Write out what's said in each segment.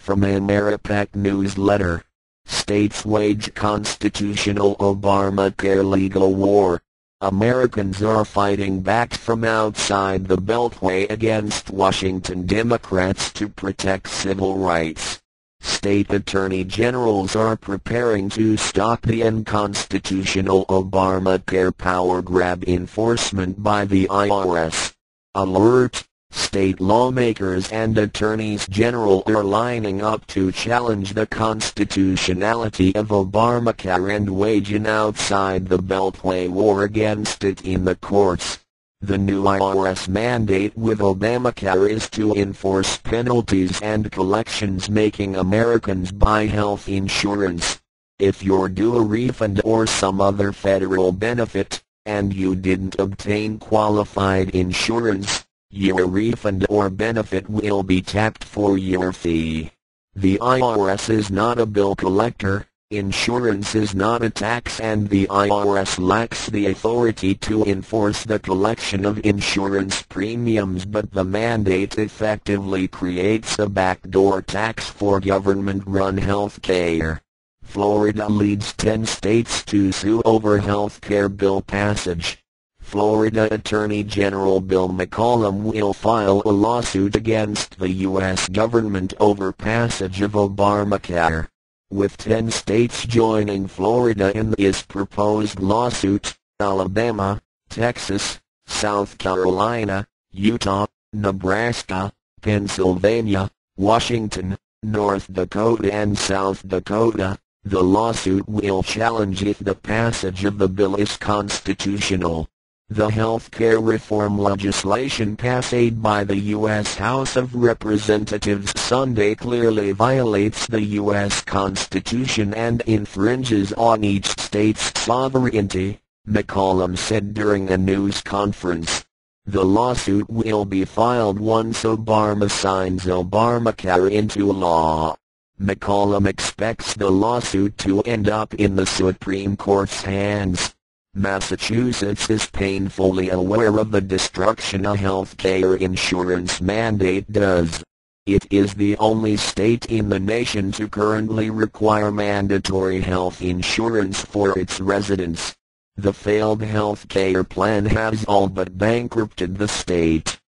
From Ameripac Newsletter. States wage constitutional Obamacare legal war. Americans are fighting back from outside the Beltway against Washington Democrats to protect civil rights. State attorney generals are preparing to stop the unconstitutional Obamacare power grab enforcement by the IRS. Alert! State lawmakers and attorneys general are lining up to challenge the constitutionality of Obamacare and wage an outside the Beltway war against it in the courts. The new IRS mandate with Obamacare is to enforce penalties and collections making Americans buy health insurance. If you're due a refund or some other federal benefit, and you didn't obtain qualified insurance, your refund or benefit will be tapped for your fee. The IRS is not a bill collector, insurance is not a tax, and the IRS lacks the authority to enforce the collection of insurance premiums, but the mandate effectively creates a backdoor tax for government-run health care. Florida leads 10 states to sue over health care bill passage. Florida Attorney General Bill McCollum will file a lawsuit against the U.S. government over passage of Obamacare. With 10 states joining Florida in this proposed lawsuit, Alabama, Texas, South Carolina, Utah, Nebraska, Pennsylvania, Washington, North Dakota and South Dakota, the lawsuit will challenge if the passage of the bill is constitutional. The health care reform legislation passed by the U.S. House of Representatives Sunday clearly violates the U.S. Constitution and infringes on each state's sovereignty, McCollum said during a news conference. The lawsuit will be filed once Obama signs Obamacare into law. McCollum expects the lawsuit to end up in the Supreme Court's hands. Massachusetts is painfully aware of the destruction a health care insurance mandate does. It is the only state in the nation to currently require mandatory health insurance for its residents. The failed health care plan has all but bankrupted the state.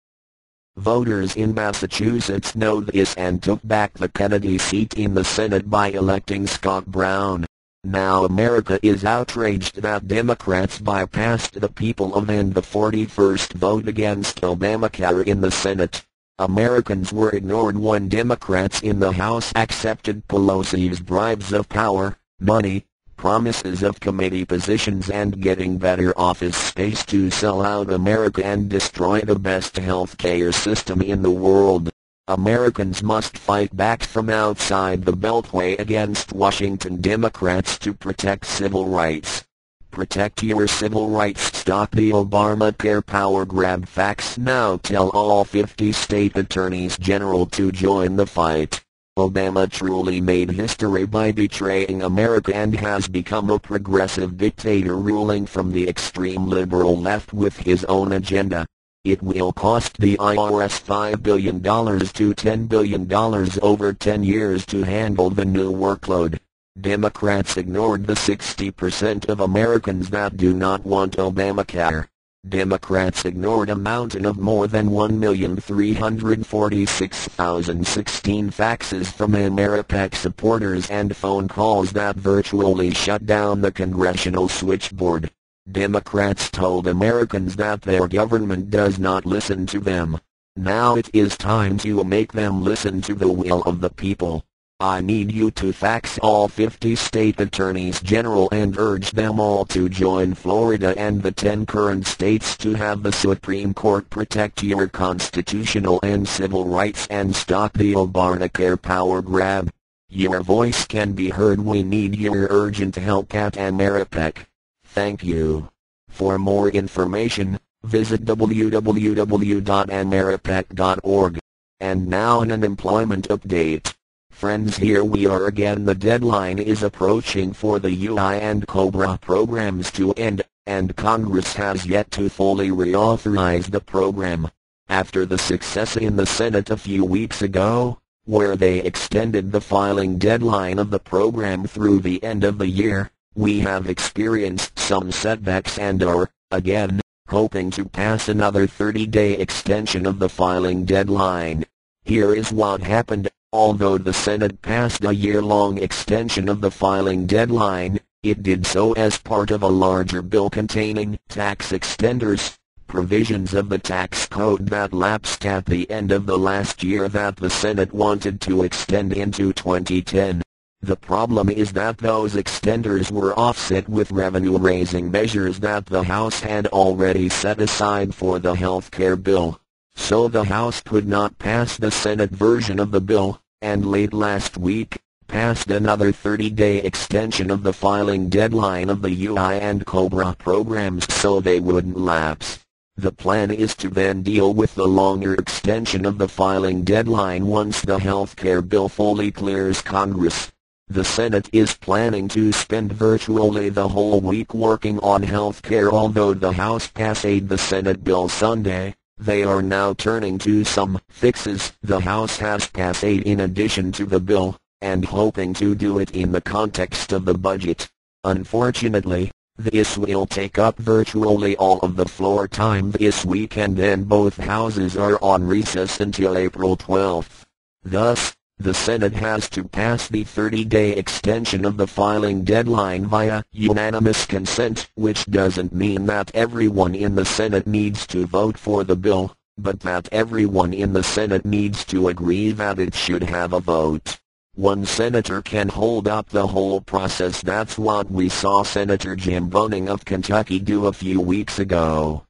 Voters in Massachusetts know this and took back the Kennedy seat in the Senate by electing Scott Brown. Now America is outraged that Democrats bypassed the people of and the 41st vote against Obamacare in the Senate. Americans were ignored when Democrats in the House accepted Pelosi's bribes of power, money, promises of committee positions and getting better office space to sell out America and destroy the best health care system in the world. Americans must fight back from outside the Beltway against Washington Democrats to protect civil rights. Protect your civil rights. Stop the Obamacare power grab. Facts now. Tell all 50 state attorneys general to join the fight. Obama truly made history by betraying America and has become a progressive dictator ruling from the extreme liberal left with his own agenda. It will cost the IRS $5 billion to $10 billion over 10 years to handle the new workload. Democrats ignored the 60% of Americans that do not want Obamacare. Democrats ignored a mountain of more than 1,346,016 faxes from Ameripac supporters and phone calls that virtually shut down the congressional switchboard. Democrats told Americans that their government does not listen to them. Now it is time to make them listen to the will of the people. I need you to fax all 50 state attorneys general and urge them all to join Florida and the 10 current states to have the Supreme Court protect your constitutional and civil rights and stop the Obamacare power grab. Your voice can be heard. We need your urgent help at Ameripac. Thank you. For more information, visit www.ameripac.org. And now an unemployment update. Friends, here we are again. The deadline is approaching for the UI and COBRA programs to end, and Congress has yet to fully reauthorize the program. After the success in the Senate a few weeks ago, where they extended the filing deadline of the program through the end of the year, we have experienced some setbacks and are, again, hoping to pass another 30-day extension of the filing deadline. Here is what happened. Although the Senate passed a year-long extension of the filing deadline, it did so as part of a larger bill containing tax extenders, provisions of the tax code that lapsed at the end of the last year that the Senate wanted to extend into 2010. The problem is that those extenders were offset with revenue-raising measures that the House had already set aside for the health care bill. So the House could not pass the Senate version of the bill, and late last week, passed another 30-day extension of the filing deadline of the UI and COBRA programs so they wouldn't lapse. The plan is to then deal with the longer extension of the filing deadline once the health care bill fully clears Congress. The Senate is planning to spend virtually the whole week working on health care. Although the House passed the Senate bill Sunday, they are now turning to some fixes the House has passed in addition to the bill, and hoping to do it in the context of the budget. Unfortunately, this will take up virtually all of the floor time this week, and then both houses are on recess until April 12th. Thus, the Senate has to pass the 30-day extension of the filing deadline via unanimous consent, which doesn't mean that everyone in the Senate needs to vote for the bill, but that everyone in the Senate needs to agree that it should have a vote. One senator can hold up the whole process. That's what we saw Senator Jim Boning of Kentucky do a few weeks ago.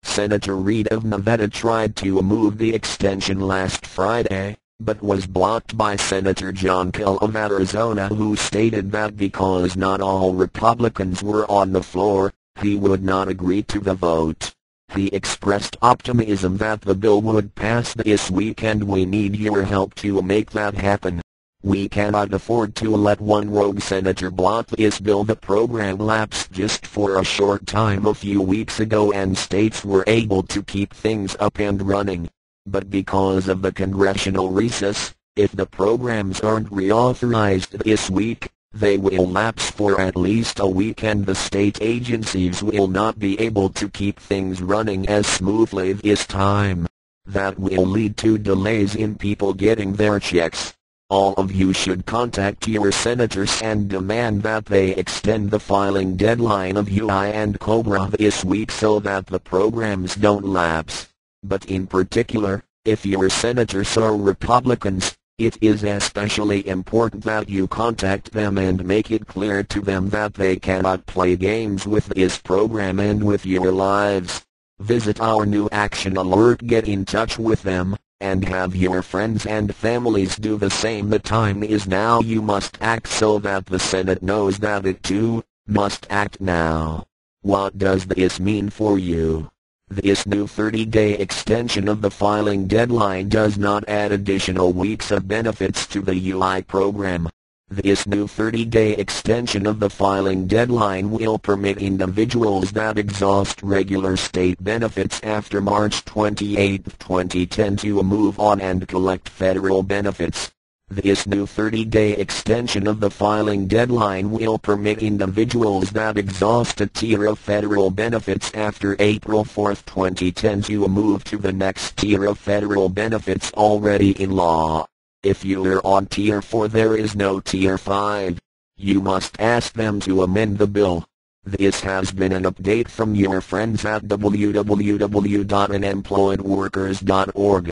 Senator Reed of Nevada tried to move the extension last Friday, but was blocked by Senator John Kell of Arizona, who stated that because not all Republicans were on the floor, he would not agree to the vote. He expressed optimism that the bill would pass this week, and we need your help to make that happen. We cannot afford to let one rogue senator block this bill. The program lapsed just for a short time a few weeks ago, and states were able to keep things up and running. But because of the congressional recess, if the programs aren't reauthorized this week, they will lapse for at least a week, and the state agencies will not be able to keep things running as smoothly this time. That will lead to delays in people getting their checks. All of you should contact your senators and demand that they extend the filing deadline of UI and COBRA this week so that the programs don't lapse. But in particular, if your senators are Republicans, it is especially important that you contact them and make it clear to them that they cannot play games with this program and with your lives. Visit our new action alert, get in touch with them, and have your friends and families do the same. The time is now. You must act so that the Senate knows that it too must act now. What does this mean for you? This new 30-day extension of the filing deadline does not add additional weeks of benefits to the UI program. This new 30-day extension of the filing deadline will permit individuals that exhaust regular state benefits after March 28, 2010 to move on and collect federal benefits. This new 30-day extension of the filing deadline will permit individuals that exhaust a tier of federal benefits after April 4, 2010 to move to the next tier of federal benefits already in law. If you're on Tier 4, there is no Tier 5. You must ask them to amend the bill. This has been an update from your friends at www.unemployedworkers.org.